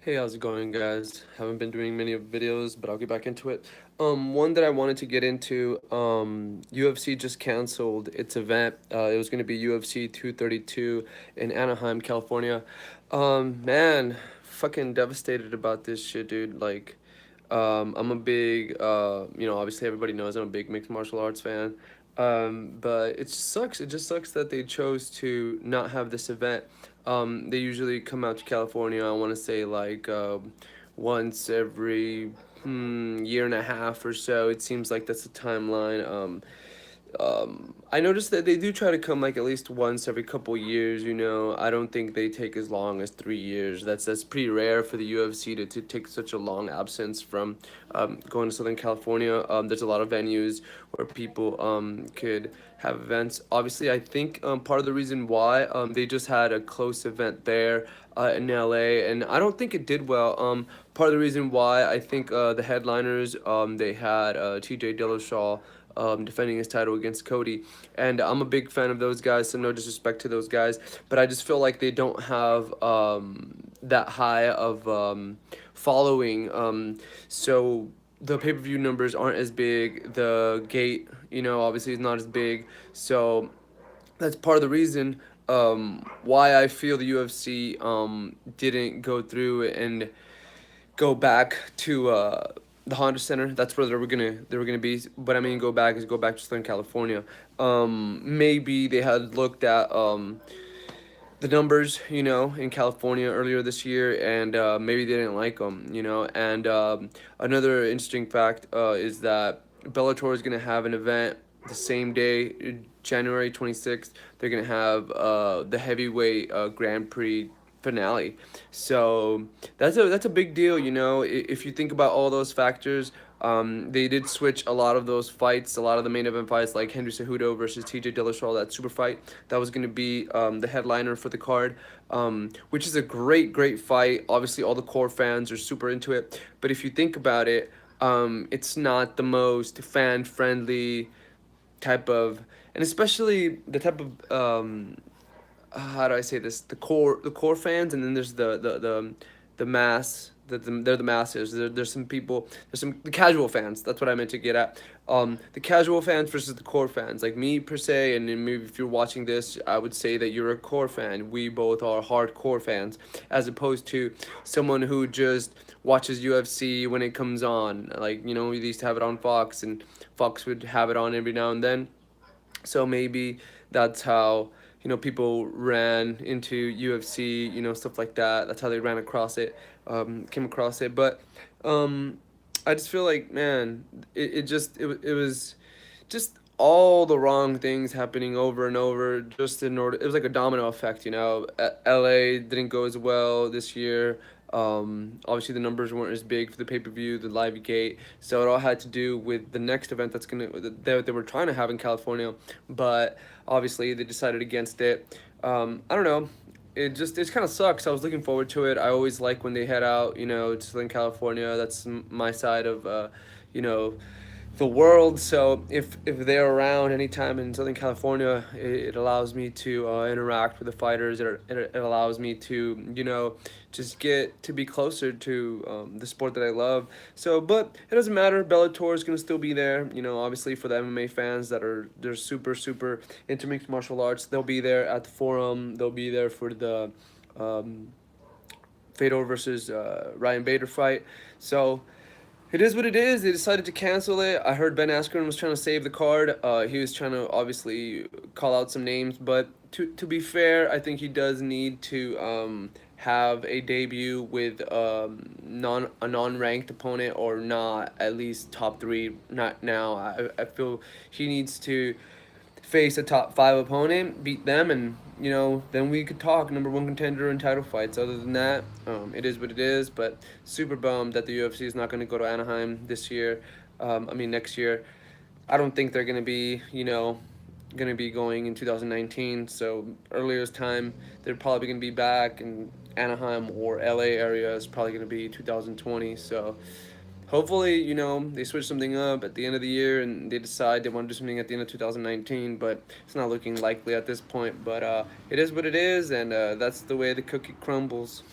Hey, how's it going, guys? Haven't been doing many videos, but I'll get back into it. One that I wanted to get into, UFC just canceled its event. It was going to be UFC 232 in Anaheim, California. Man, fucking devastated about this shit, dude. Like, I'm a big, obviously everybody knows I'm a big mixed martial arts fan. But it just sucks. It just sucks that they chose to not have this event. They usually come out to California, I want to say like once every year and a half or so. It seems like that's the timeline. I noticed that they do try to come like at least once every couple years. I don't think they take as long as 3 years. That's pretty rare for the UFC to take such a long absence from going to Southern California. There's a lot of venues where people could have events. Obviously, I think part of the reason why they just had a close event there in LA, and I don't think it did well. Part of the reason why I think the headliners they had TJ Dillashaw defending his title against Cody. And I'm a big fan of those guys, so no disrespect to those guys. But I just feel like they don't have that high of following. So the pay-per-view numbers aren't as big. The gate, obviously is not as big. So that's part of the reason why I feel the UFC didn't go through and go back to the Honda Center. That's where they were gonna be. But I mean, go back to Southern California. Maybe they had looked at the numbers, in California earlier this year, and maybe they didn't like them, And another interesting fact is that Bellator is gonna have an event the same day, January 26th. They're gonna have the heavyweight Grand Prix finale. So that's a big deal, If you think about all those factors, they did switch a lot of those fights, a lot of the main event fights, like Henry Cejudo versus T.J. Dillashaw, that super fight that was going to be the headliner for the card, which is a great fight. Obviously, all the core fans are super into it. But if you think about it, it's not the most fan friendly type of, and especially the type of how do I say this? The core fans, and then there's the mass. They're the masses. There's some people. There's some the casual fans. That's what I meant to get at. The casual fans versus the core fans. Like me per se, and then maybe if you're watching this, I would say that you're a core fan. We both are hardcore fans, as opposed to someone who just watches UFC when it comes on. Like we used to have it on Fox, and Fox would have it on every now and then. So maybe that's how people ran into UFC, stuff like that. That's how they ran across it, came across it. But I just feel like, man, it was just all the wrong things happening over and over, just in order. It was like a domino effect, LA didn't go as well this year. Obviously the numbers weren't as big for the pay-per-view, the live gate, so it all had to do with the next event that they were trying to have in California, but obviously they decided against it. I don't know. It kind of sucks. I was looking forward to it. I always like when they head out, to Southern California. That's my side of, you know, the world. So if they're around anytime in Southern California, it allows me to interact with the fighters. It allows me to just get to be closer to the sport that I love. So, but it doesn't matter. Bellator is gonna still be there. Obviously for the MMA fans they're super into mixed martial arts, they'll be there at the forum. They'll be there for the um, Fedor versus Ryan Bader fight. So it is what it is. They decided to cancel it. I heard Ben Askren was trying to save the card. He was trying to obviously call out some names, but to be fair, I think he does need to have a debut with a non-ranked opponent, or not at least top three. Not now. I feel he needs to face a top five opponent, beat them, and then we could talk number one contender and title fights. Other than that, it is what it is. But super bummed that the UFC is not going to go to Anaheim this year. I mean next year. I don't think they're going to be going in 2019. So earliest time they're probably going to be back in Anaheim or LA area is probably going to be 2020. So hopefully, they switch something up at the end of the year and they decide they want to do something at the end of 2019, but it's not looking likely at this point. But it is what it is, and that's the way the cookie crumbles.